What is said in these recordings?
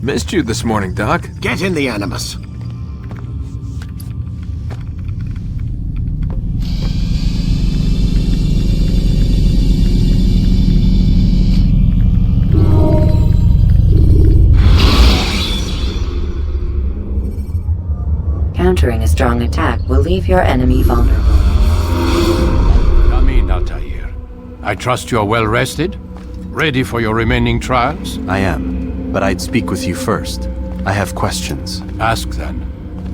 Missed you this morning, Doc. Get in the Animus. Countering a strong attack will leave your enemy vulnerable. Come in, Altair. I trust you are well rested? Ready for your remaining trials? I am, but I'd speak with you first. I have questions. Ask then.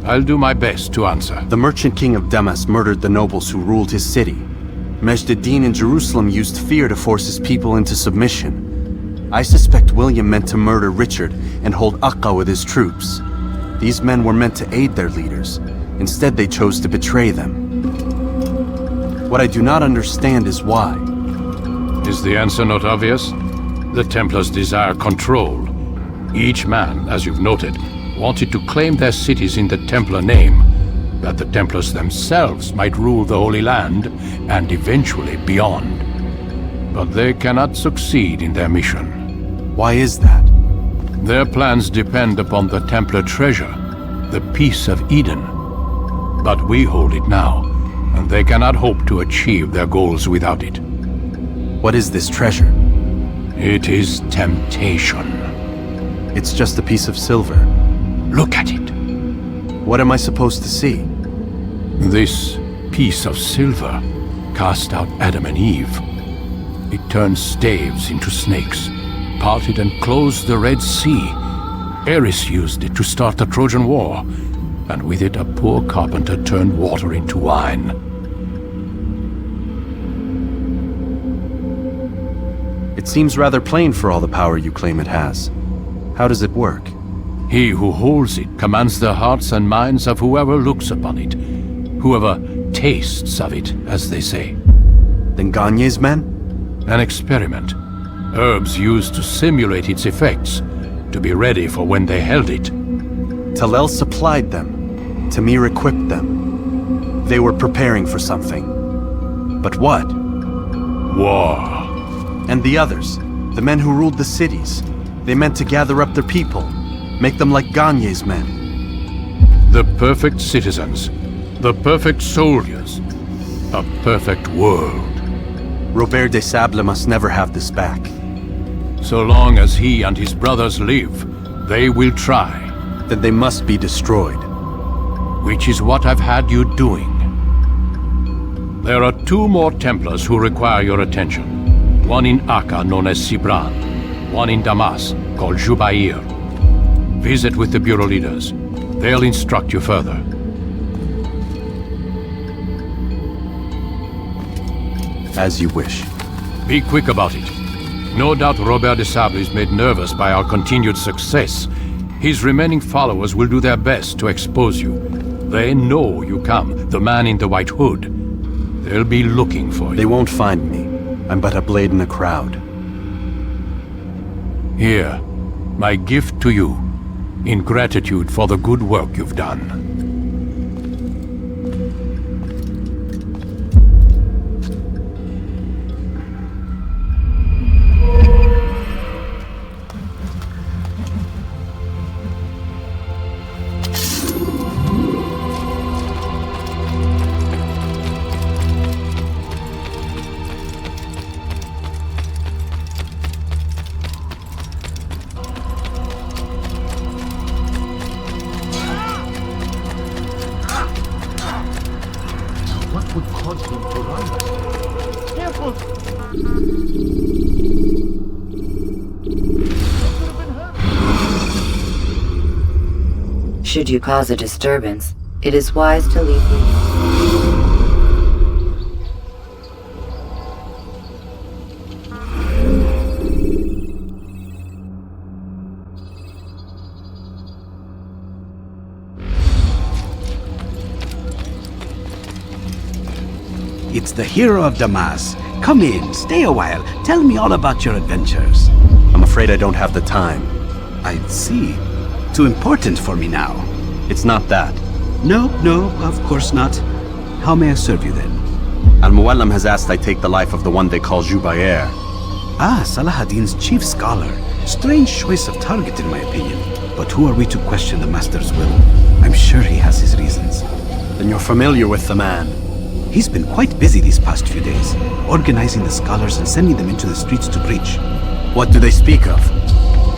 I'll do my best to answer. The merchant king of Damascus murdered the nobles who ruled his city. Majd ad-Din in Jerusalem used fear to force his people into submission. I suspect William meant to murder Richard and hold Akka with his troops. These men were meant to aid their leaders. Instead, they chose to betray them. What I do not understand is why. Is the answer not obvious? The Templars desire control. Each man, as you've noted, wanted to claim their cities in the Templar name, that the Templars themselves might rule the Holy Land and eventually beyond. But they cannot succeed in their mission. Why is that? Their plans depend upon the Templar treasure, the Peace of Eden. But we hold it now, and they cannot hope to achieve their goals without it. What is this treasure? It is temptation. It's just a piece of silver. Look at it. What am I supposed to see? This piece of silver cast out Adam and Eve. It turned staves into snakes, parted and closed the Red Sea. Ares used it to start the Trojan War, and with it a poor carpenter turned water into wine. It seems rather plain for all the power you claim it has. How does it work? He who holds it commands the hearts and minds of whoever looks upon it, whoever tastes of it, as they say. Then Gagne's men? An experiment. Herbs used to simulate its effects, to be ready for when they held it. Talel supplied them. Tamir equipped them. They were preparing for something. But what? War. And the others, the men who ruled the cities, they meant to gather up their people, make them like Gagne's men. The perfect citizens, the perfect soldiers, a perfect world. Robert de Sable must never have this back. So long as he and his brothers live, they will try. Then they must be destroyed. Which is what I've had you doing. There are 2 more Templars who require your attention. One in Akka, known as Sibran. One in Damascus, called Jubair. Visit with the Bureau leaders. They'll instruct you further. As you wish. Be quick about it. No doubt Robert de Sable is made nervous by our continued success. His remaining followers will do their best to expose you. They know you come, the man in the white hood. They'll be looking for you. They won't find me. I'm but a blade in a crowd. Here, my gift to you, in gratitude for the good work you've done. Should you cause a disturbance, it is wise to leave me. It's the hero of Damascus. Come in, stay a while. Tell me all about your adventures. I'm afraid I don't have the time. I see. Too important for me now. It's not that. No, of course not. How may I serve you then? Al-Muallim has asked I take the life of the one they call Jubair. Ah, Salah ad-Din's chief scholar. Strange choice of target, in my opinion. But who are we to question the Master's will? I'm sure he has his reasons. Then you're familiar with the man. He's been quite busy these past few days, organizing the scholars and sending them into the streets to preach. What do they speak of?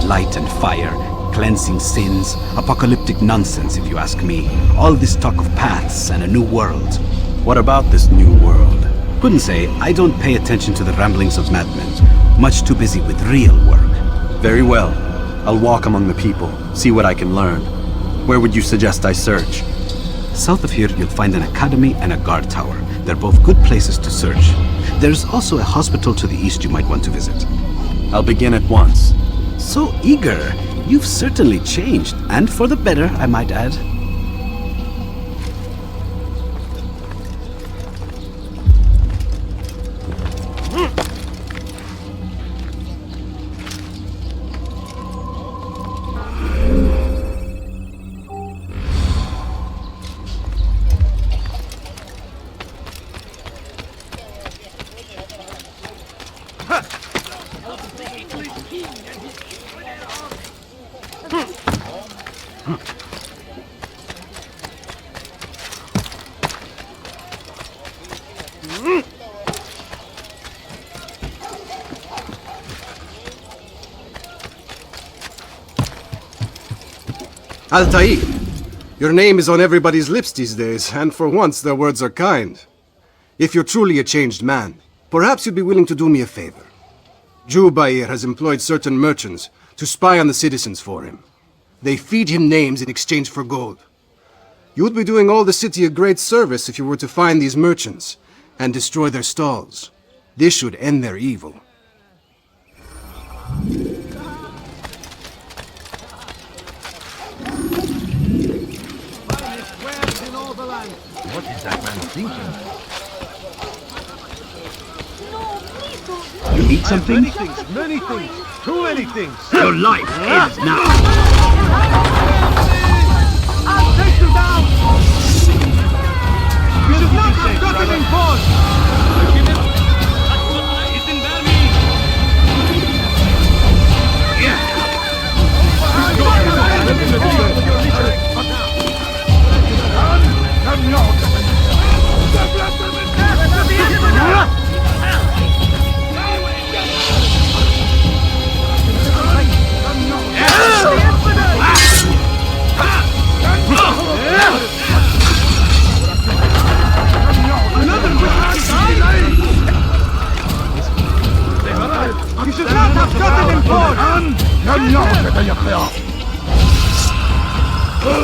Light and fire, cleansing sins, apocalyptic nonsense, if you ask me. All this talk of paths and a new world. What about this new world? Couldn't say. I don't pay attention to the ramblings of madmen. Much too busy with real work. Very well. I'll walk among the people, see what I can learn. Where would you suggest I search? South of here, you'll find an academy and a guard tower. They're both good places to search. There's also a hospital to the east you might want to visit. I'll begin at once. So eager. You've certainly changed, and for the better, I might add. Altair, your name is on everybody's lips these days, and for once their words are kind. If you're truly a changed man, perhaps you'd be willing to do me a favor. Jubair has employed certain merchants to spy on the citizens for him. They feed him names in exchange for gold. You would be doing all the city a great service if you were to find these merchants and destroy their stalls. This should end their evil. What is that man thinking? You need something? Many things, too many things. Your life ends now. I'll take you down! You should not have gotten involved! You should not have gotten involved!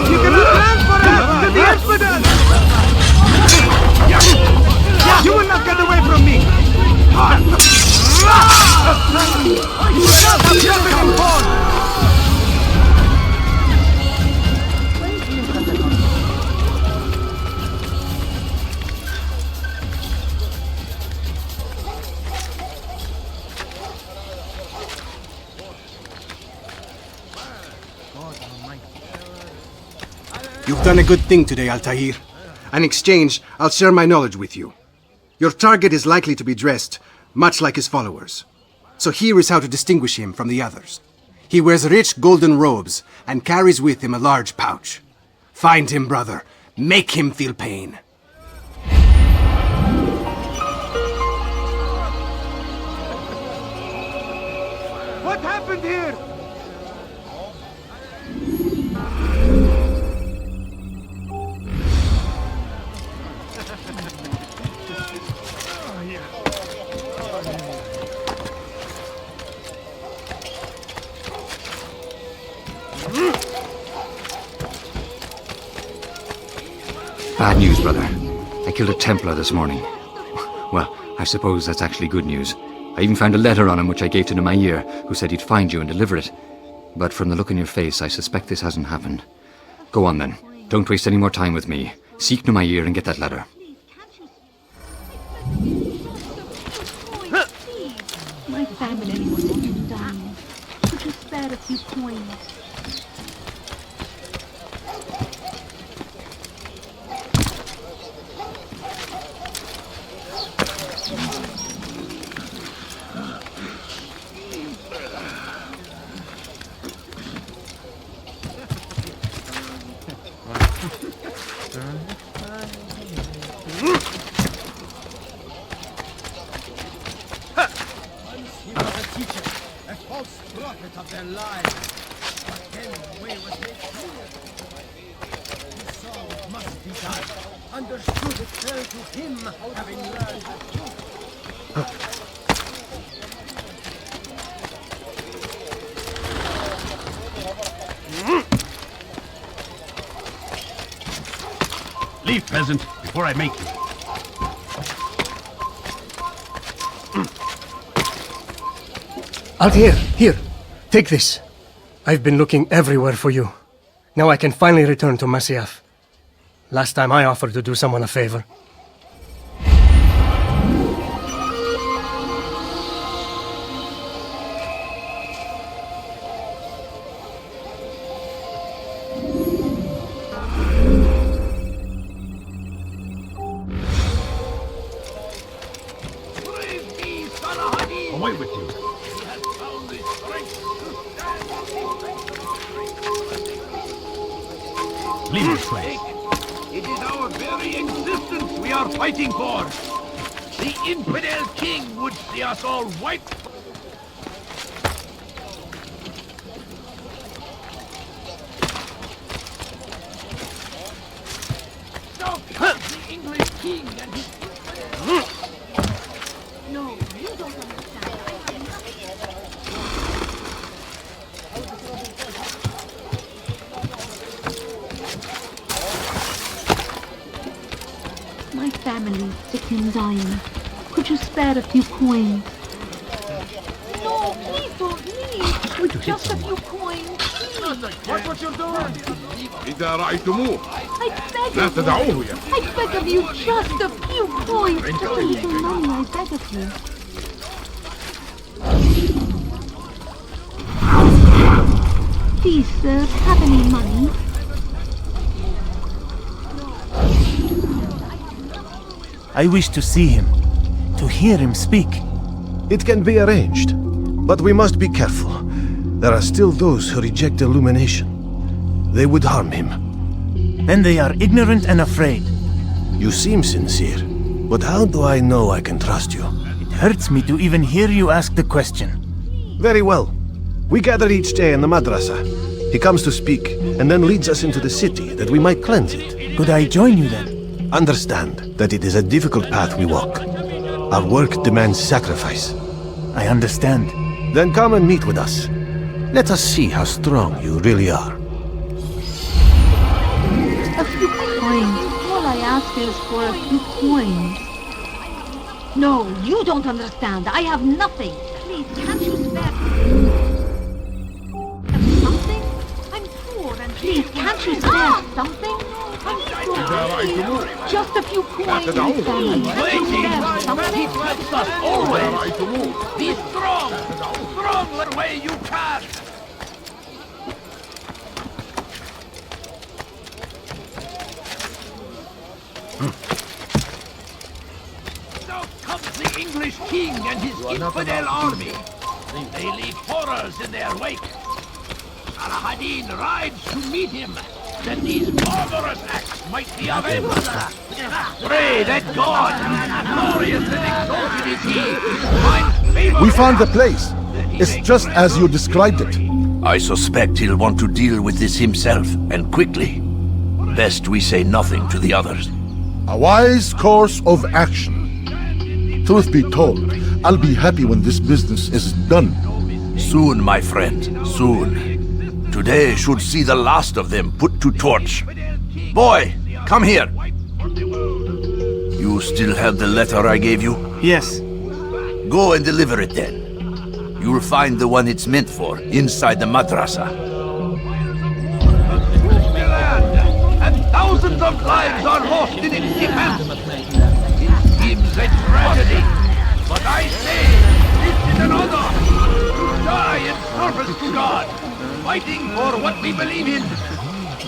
You cannot transfer us to the infidel! You will not get away from me! You should not have gotten involved! You've done a good thing today, Altair. In exchange, I'll share my knowledge with you. Your target is likely to be dressed much like his followers. So here is how to distinguish him from the others. He wears rich golden robes and carries with him a large pouch. Find him, brother. Make him feel pain. What happened here? Bad news, brother. I killed a Templar this morning. Well, I suppose that's actually good news. I even found a letter on him which I gave to Jubair, who said he'd find you and deliver it. But from the look in your face, I suspect this hasn't happened. Go on then. Don't waste any more time with me. Seek Jubair and get that letter. My family was dying. Could you spare a few coins? false prophet of their lies. But then the way was made clear. He saw what must be done, understood it fell to him, having learned the truth. Leave, peasant, before I make you. Altair, here. Take this. I've been looking everywhere for you. Now I can finally return to Masyaf. Last time I offered to do someone a favor. Away with you. Leave this place. It is our very existence we are fighting for. The infidel king would see us all wiped. So comes the English king and his... No, you don't understand. I have nothing. My family's sick and dying. Could you spare a few coins? No, please don't leave. Just a few coins. Watch what you're doing! إذا رأيتموه I beg لا of you. تدعوه يا I beg of you, just a few coins. Just a little money, I beg of you. Please, sir, have any money? I wish to see him, to hear him speak. It can be arranged, but we must be careful. There are still those who reject illumination. They would harm him. Then they are ignorant and afraid. You seem sincere, but how do I know I can trust you? It hurts me to even hear you ask the question. Very well. We gather each day in the madrasa. He comes to speak, and then leads us into the city, that we might cleanse it. Could I join you then? Understand that it is a difficult path we walk. Our work demands sacrifice. I understand. Then come and meet with us. Let us see how strong you really are. A few coins. All I ask is for a few coins. No, you don't understand. I have nothing. Please, can't you spare something? I'm poor and please, can't you spare something? I'm poor. Just a few coins. Please, can't you spare something? Fights us always! Be strong! Strong the way you can! Now comes the English king and his infidel army. They leave horrors in their wake. Salah-ad-Din rides to meet him, that these barbarous acts might be avenged. Pray that God, glorious and exalted is he, finds favor. We found the place. It's just as you described it. I suspect he'll want to deal with this himself, and quickly. Best we say nothing to the others. A wise course of action. Truth be told, I'll be happy when this business is done. Soon, my friend, soon. Today should see the last of them put to torch. Boy, come here. You still have the letter I gave you? Yes. Go and deliver it then. You'll find the one it's meant for inside the madrasa. And thousands of lives are lost in its defense. It seems a tragedy, but I say this is an honor. To die in service to God, fighting for what we believe in.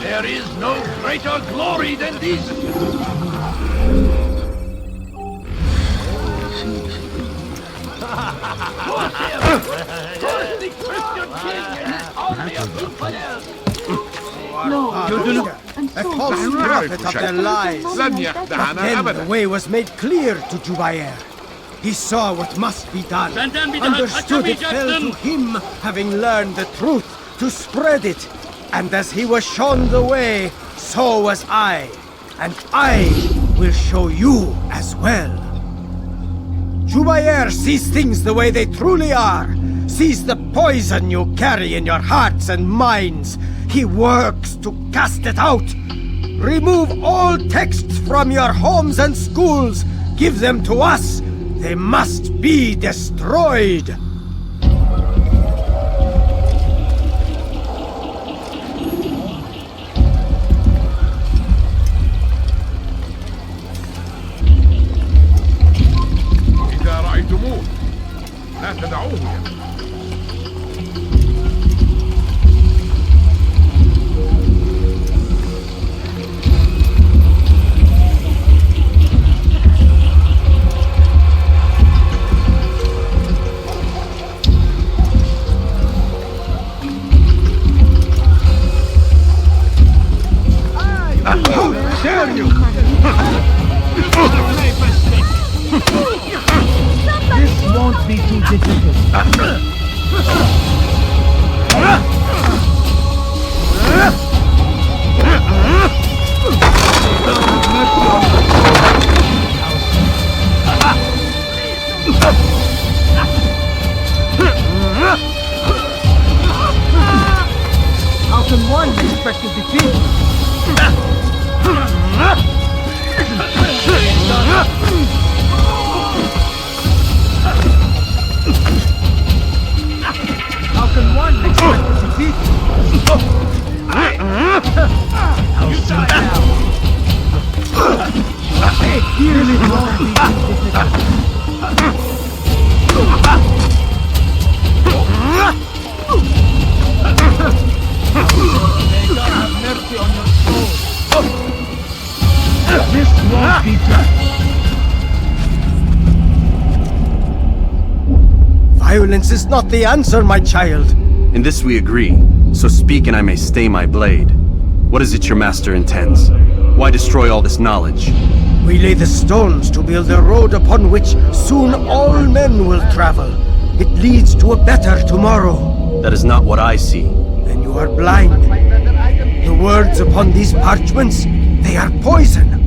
There is no greater glory than this. The Christian king and his army of infidels. No, I'm A so false sorry. prophet of their lies. لن يخدعنا Then the أبدا. way was made clear to Jubair. He saw what must be done, Benden understood it fell to him, having learned the truth, to spread it. And as he was shown the way, so was I. And I will show you as well. Jubair sees things the way they truly are, sees the poison you carry in your hearts and minds. He works to cast it out. Remove all texts from your homes and schools. Give them to us. They must be destroyed. إذا رأيتموه لا تدعوه يمشي. Dare you! This won't be too difficult. How can one expect to defeat? How can one expect to defeat? I'll see now. Here's it won't be May God have mercy on your soul. This won't be done. Violence is not the answer, my child. In this we agree, so speak and I may stay my blade. What is it your master intends? Why destroy all this knowledge? We lay the stones to build a road upon which soon all men will travel. It leads to a better tomorrow. That is not what I see. Then you are blind. The words upon these parchments, they are poison.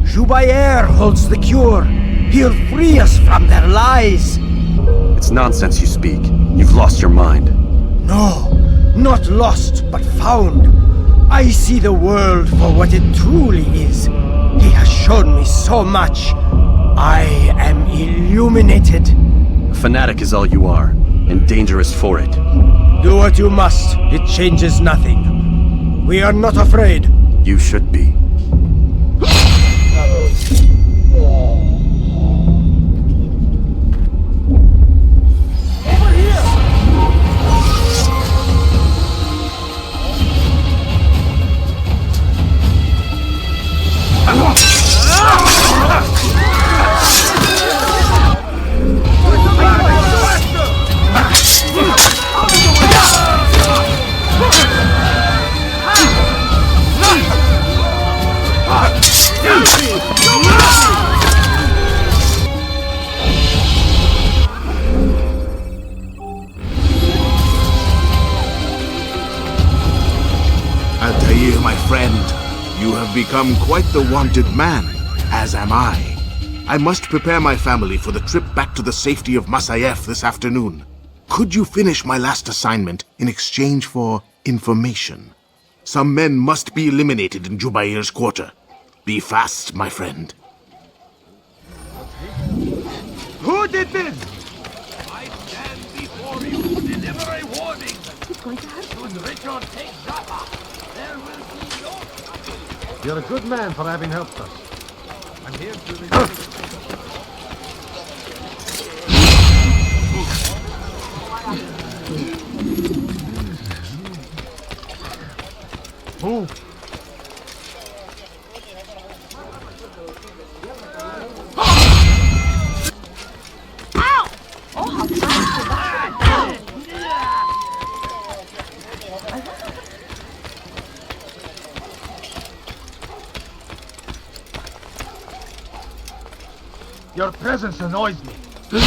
Jubair holds the cure. He'll free us from their lies. It's nonsense you speak. You've lost your mind. No, not lost, but found. I see the world for what it truly is. He has shown me so much. I am illuminated. A fanatic is all you are, and dangerous for it. Do what you must. It changes nothing. We are not afraid. You should be. Altair, my friend, you have become quite the wanted man, as am I. I must prepare my family for the trip back to the safety of Masayef this afternoon. Could you finish my last assignment in exchange for information? Some men must be eliminated in Jubair's quarter. Be fast, my friend. Who did this? I stand before you to deliver a warning. It's going to hurt. Should Richard take Jaffa, there will be no... You're a good man for having helped us. I'm here to... Move. Your presence annoys me. Is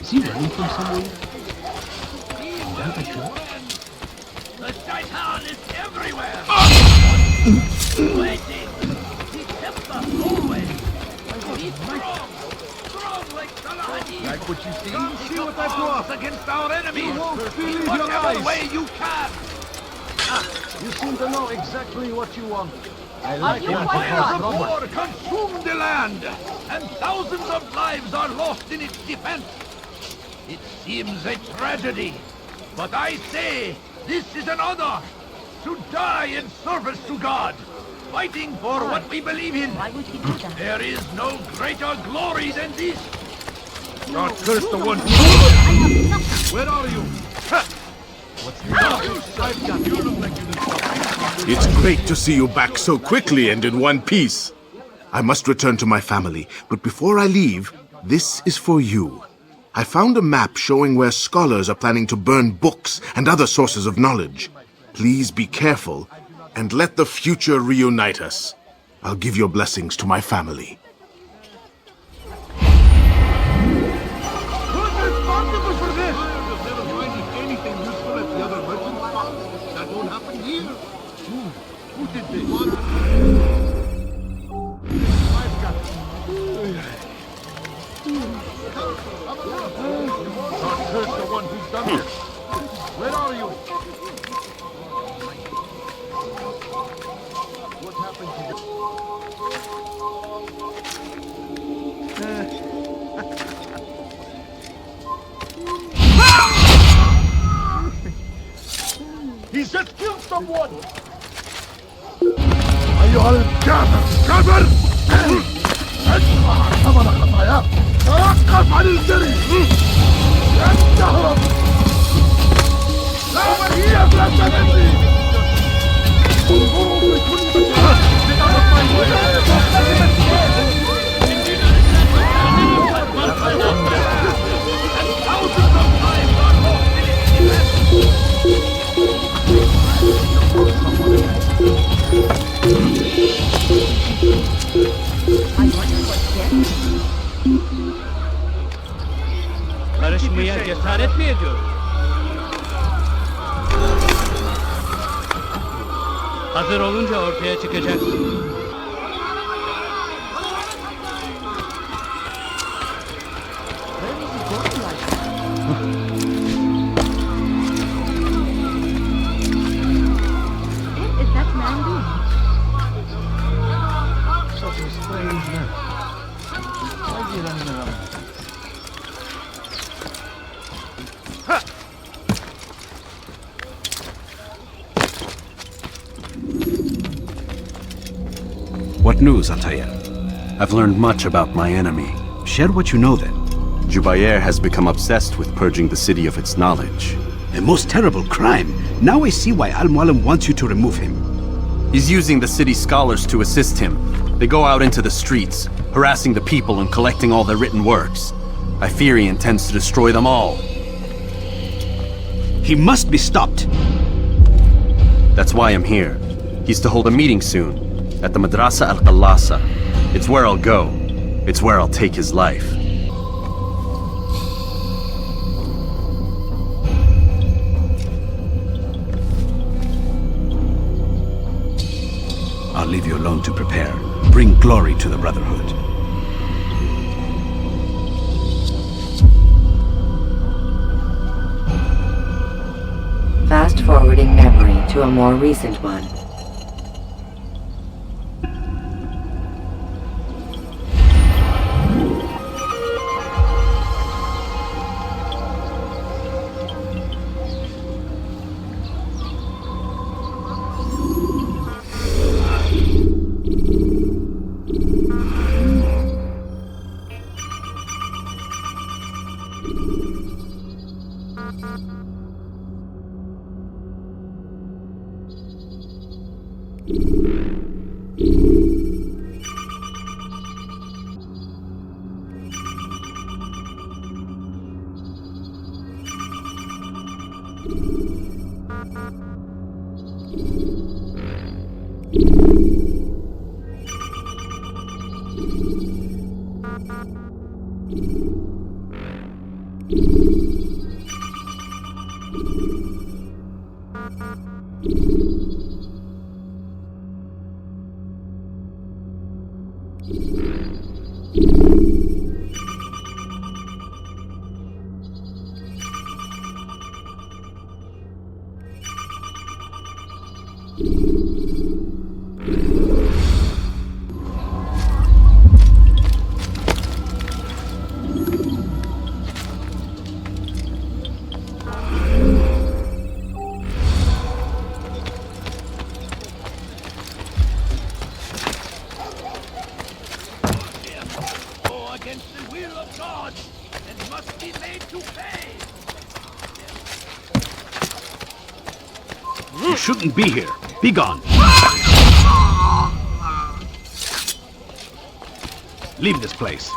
he running from somewhere? The Shaitan is everywhere! Waiting! He kept us always! He's strong! Strong like Salahadin! Like what you see? Come see what I brought against our enemies! You won't believe your Whatever eyes. way you can! You seem to know exactly what you want. I Are like you what quite you Fires want. of war consumed the land, and thousands of lives are lost in its defense. It seems a tragedy, but I say this is an honor to die in service to God, fighting for what we believe in. Why would he do that? There is no greater glory than this. God curse the one who... I have nothing. Where are you? What's the I've got you. Look like you did something. It's great to see you back so quickly and in one piece. I must return to my family, but before I leave, this is for you. I found a map showing where scholars are planning to burn books and other sources of knowledge. Please be careful, and let the future reunite us. I'll give your blessings to my family. Who's responsible for this? Finding anything useful at the other merchant spots? That won't happen here. Who did this? I've got God curse the one who's done this. Where are you? What happened to you? He's just killed someone! أيها الكافر ادفع ثمن خطاياك توقف عن الجري لن تهرب لا مهية لا تنسي انظروا بكل Karışmaya cesaret mi ediyor? Hazır olunca ortaya çıkacaksın. What is that man doing? Such a strange man. Why is he running around? What news, Altair? I've learned much about my enemy. Share what you know then. Jubair has become obsessed with purging the city of its knowledge. A most terrible crime. Now I see why Al-Mualim wants you to remove him. He's using the city scholars to assist him. They go out into the streets, harassing the people and collecting all their written works. I fear he intends to destroy them all. He must be stopped. That's why I'm here. He's to hold a meeting soon, at the Madrasa Al-Qallasa. It's where I'll go. It's where I'll take his life. I'll leave you alone to prepare. Bring glory to the Brotherhood. Fast-forwarding memory to a more recent one. Go against the will of God and must be made to pay. You shouldn't be here. Be gone. Leave this place.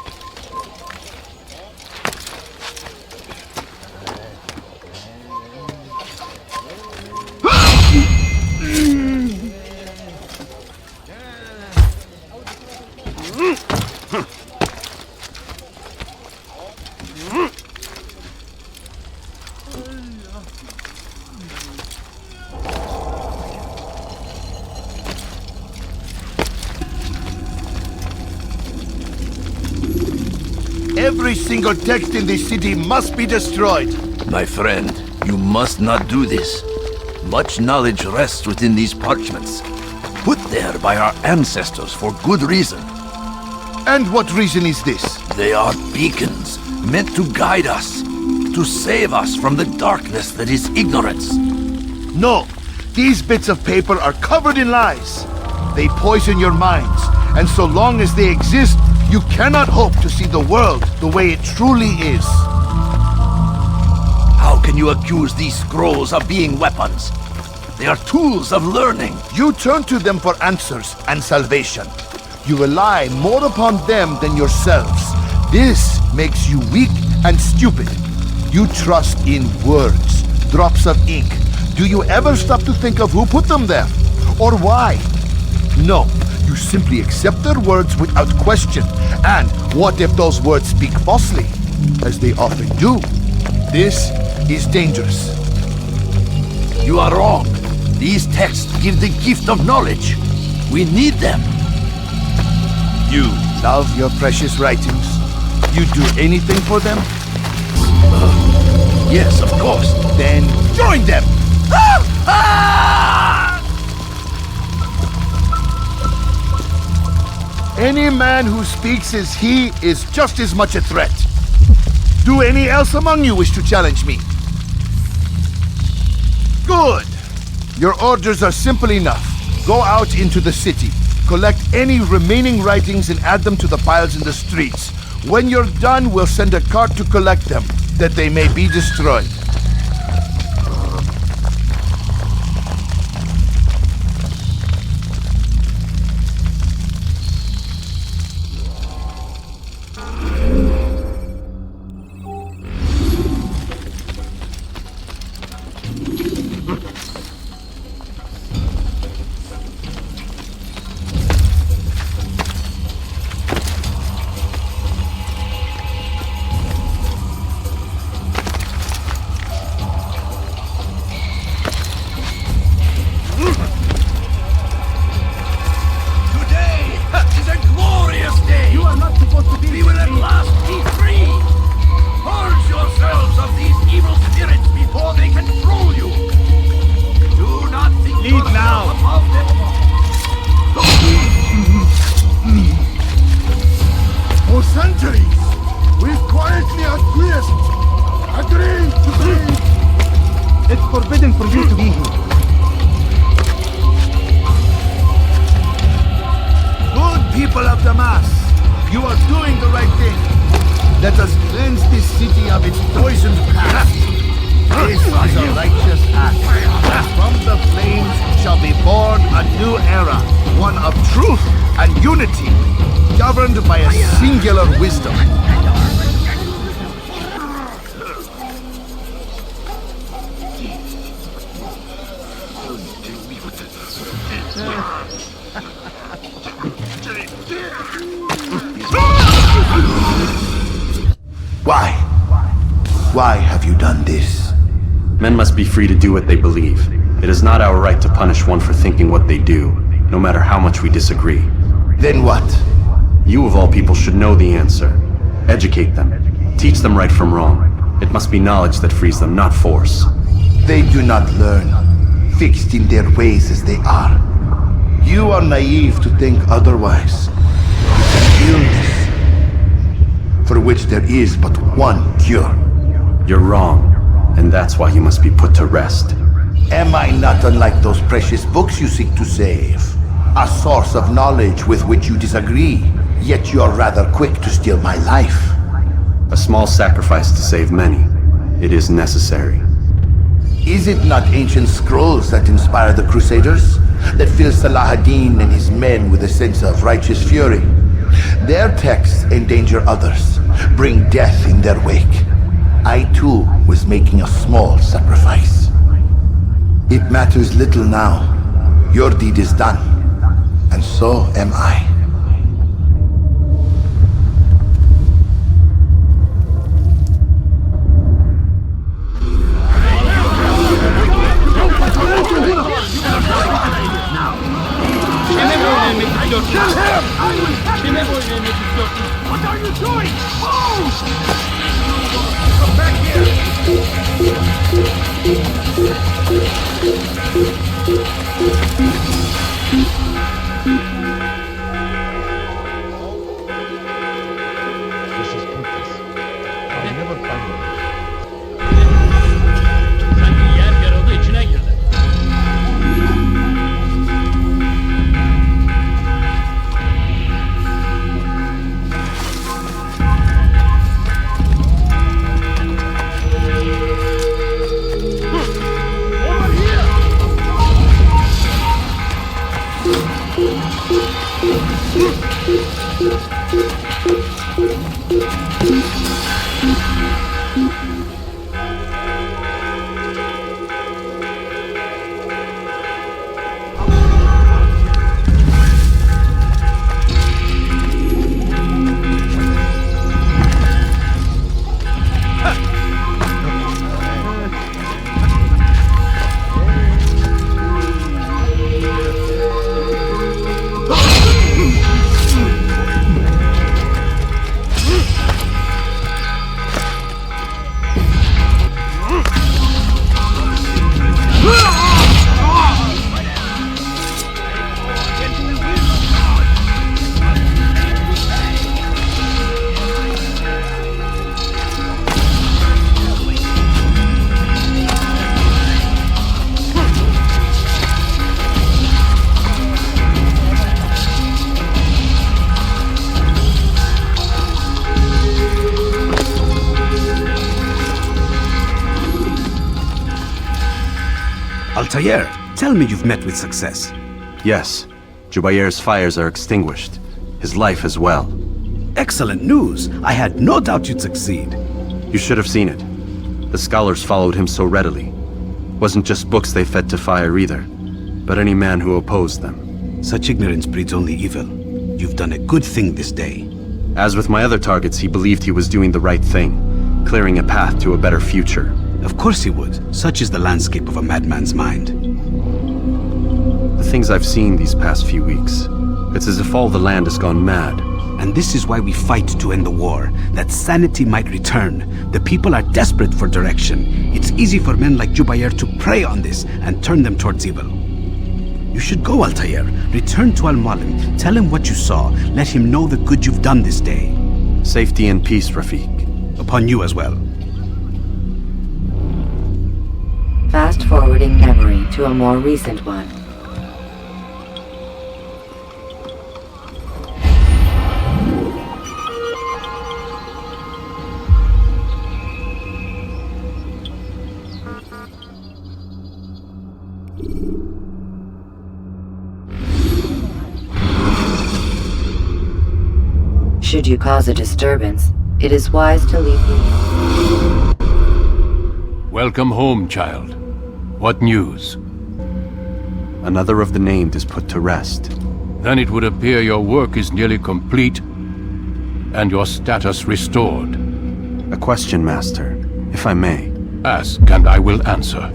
Every single text in this city must be destroyed. My friend, you must not do this. Much knowledge rests within these parchments, put there by our ancestors for good reason. And what reason is this? They are beacons, meant to guide us, to save us from the darkness that is ignorance. No, these bits of paper are covered in lies. They poison your minds, and so long as they exist, you cannot hope to see the world the way it truly is. How can you accuse these scrolls of being weapons? They are tools of learning. You turn to them for answers and salvation. You rely more upon them than yourselves. This makes you weak and stupid. You trust in words, drops of ink. Do you ever stop to think of who put them there? Or why? No, you simply accept their words without question. And what if those words speak falsely? As they often do. This is dangerous. You are wrong. These texts give the gift of knowledge. We need them. You love your precious writings. You do anything for them? Yes, of course. Then join them! Any man who speaks as he is just as much a threat. Do any else among you wish to challenge me? Good! Your orders are simple enough. Go out into the city, collect any remaining writings and add them to the piles in the streets. When you're done, we'll send a cart to collect them, that they may be destroyed. forbidden for you to be here. Good people of Damascus, you are doing the right thing. Let us cleanse this city of its poisoned past. This is a righteous act. From the flames shall be born a new era, one of truth and unity, governed by a singular wisdom. Why? Why have you done this? Men must be free to do what they believe. It is not our right to punish one for thinking what they do, no matter how much we disagree. Then what? You of all people should know the answer. Educate them. Teach them right from wrong. It must be knowledge that frees them, not force. They do not learn, fixed in their ways as they are. You are naive to think otherwise. Illness, for which there is but one cure. You're wrong, and that's why you must be put to rest. Am I not unlike those precious books you seek to save? A source of knowledge with which you disagree, yet you're rather quick to steal my life. A small sacrifice to save many. It is necessary. Is it not ancient scrolls that inspire the Crusaders? That fill Salah ad-Din and his men with a sense of righteous fury? Their texts endanger others, bring death in their wake. I too was making a small sacrifice. It matters little now. Your deed is done, and so am I. What are you doing? Move! Come back here! This is hopeless. I'll never find it. Sanki yer yarıldı içine girdi. Altair, tell me you've met with success. Yes. Jubair's fires are extinguished. His life as well. Excellent news. I had no doubt you'd succeed. You should have seen it. The scholars followed him so readily. Wasn't just books they fed to fire either, but any man who opposed them. Such ignorance breeds only evil. You've done a good thing this day. As with my other targets, he believed he was doing the right thing, clearing a path to a better future. Of course he would. Such is the landscape of a madman's mind. The things I've seen these past few weeks, it's as if all the land has gone mad. And this is why we fight to end the war, that sanity might return. The people are desperate for direction. It's easy for men like Jubair to prey on this and turn them towards evil. You should go, Altair. Return to Al-Mualim. Tell him what you saw. Let him know the good you've done this day. Safety and peace, Rafiq. Upon you as well. Fast-forwarding memory to a more recent one. Should you cause a disturbance, it is wise to leave you. Welcome home, child. What news? Another of the named is put to rest. Then it would appear your work is nearly complete and your status restored. A question, Master, if I may. Ask, and I will answer.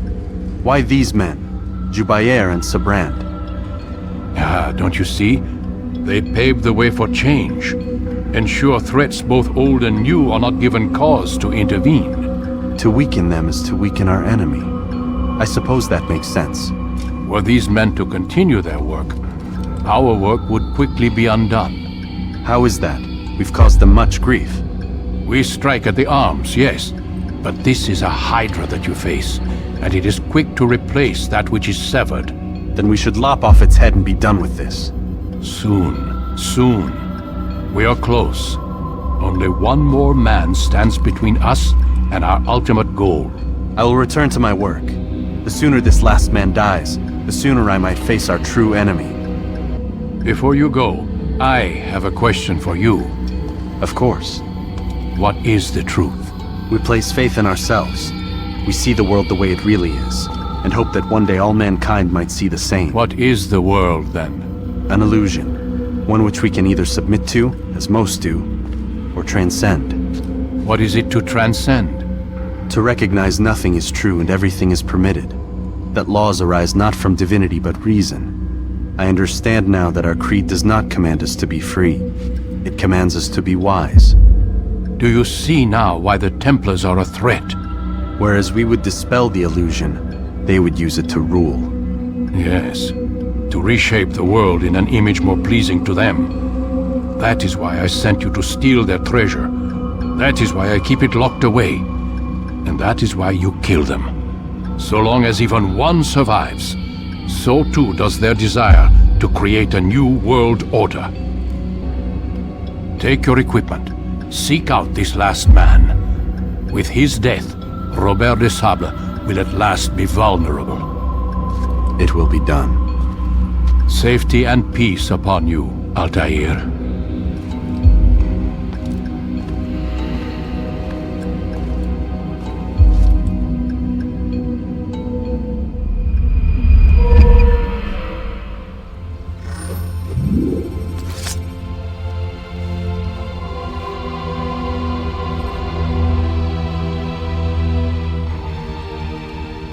Why these men, Jubair and Sabrand? Ah, don't you see? They pave the way for change. Ensure threats both old and new are not given cause to intervene. To weaken them is to weaken our enemy. I suppose that makes sense. Were these men to continue their work, our work would quickly be undone. How is that? We've caused them much grief. We strike at the arms, yes, but this is a hydra that you face, and it is quick to replace that which is severed. Then we should lop off its head and be done with this. Soon, soon. We are close. Only one more man stands between us and our ultimate goal. I will return to my work. The sooner this last man dies, the sooner I might face our true enemy. Before you go, I have a question for you. Of course. What is the truth? We place faith in ourselves. We see the world the way it really is, and hope that one day all mankind might see the same. What is the world, then? An illusion. One which we can either submit to, as most do, or transcend. What is it to transcend? To recognize nothing is true and everything is permitted. That laws arise not from divinity but reason. I understand now that our creed does not command us to be free. It commands us to be wise. Do you see now why the Templars are a threat? Whereas we would dispel the illusion, they would use it to rule. Yes, to reshape the world in an image more pleasing to them. That is why I sent you to steal their treasure. That is why I keep it locked away. And that is why you kill them. So long as even one survives, so too does their desire to create a new world order. Take your equipment. Seek out this last man. With his death, Robert de Sable will at last be vulnerable. It will be done. Safety and peace upon you, Altair.